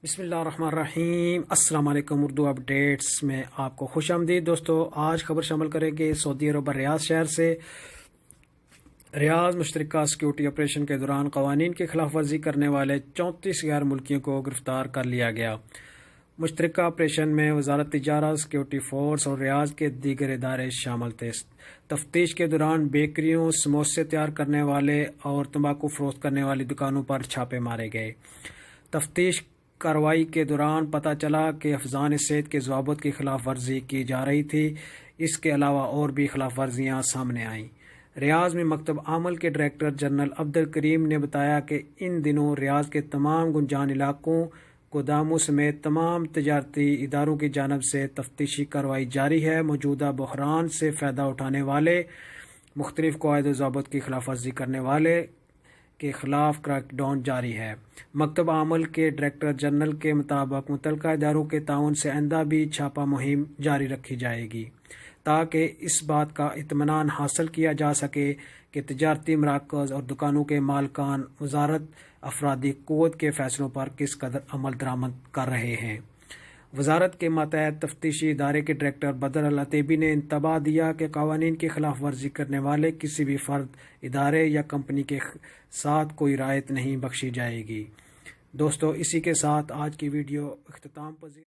بسم اللہ الرحمن الرحیم۔ السلام علیکم۔ اردو اپڈیٹس میں آپ کو خوش آمدید دوستو۔ آج خبر شامل کریں گے سعودی عرب ریاض شہر سے۔ ریاض مشترکہ سیکیورٹی آپریشن کے دوران قوانین کی خلاف ورزی کرنے والے 34 غیر ملکیوں کو گرفتار کر لیا گیا۔ مشترکہ آپریشن میں وزارت تجارت، سیکیورٹی فورس اور ریاض کے دیگر ادارے شامل تھے۔ تفتیش کے دوران بیکریوں، سموسے تیار کرنے والے اور تمباکو فروخت کرنے والی دکانوں پر چھاپے مارے گئے۔ تفتیش کارروائی کے دوران پتہ چلا کہ حفظان صحت کے ضوابط کی خلاف ورزی کی جا رہی تھی۔ اس کے علاوہ اور بھی خلاف ورزیاں سامنے آئیں۔ ریاض میں مکتب عمل کے ڈائریکٹر جنرل عبدالکریم نے بتایا کہ ان دنوں ریاض کے تمام گنجان علاقوں، گوداموں سمیت تمام تجارتی اداروں کی جانب سے تفتیشی کارروائی جاری ہے۔ موجودہ بحران سے فائدہ اٹھانے والے، مختلف قواعد و ضوابط کی خلاف ورزی کرنے والے کے خلاف کریک ڈاؤن جاری ہے۔ مکتب عمل کے ڈائریکٹر جنرل کے مطابق متعلقہ اداروں کے تعاون سے آئندہ بھی چھاپہ مہم جاری رکھی جائے گی تاکہ اس بات کا اطمینان حاصل کیا جا سکے کہ تجارتی مراکز اور دکانوں کے مالکان وزارت افرادی قوت کے فیصلوں پر کس قدر عمل درآمد کر رہے ہیں۔ وزارت کے ماتحت تفتیشی ادارے کے ڈائریکٹر بدر العتیبی نے انتباہ دیا کہ قوانین کی خلاف ورزی کرنے والے کسی بھی فرد، ادارے یا کمپنی کے ساتھ کوئی رعایت نہیں بخشی جائے گی۔ دوستو، اسی کے ساتھ آج کی ویڈیو اختتام پذیر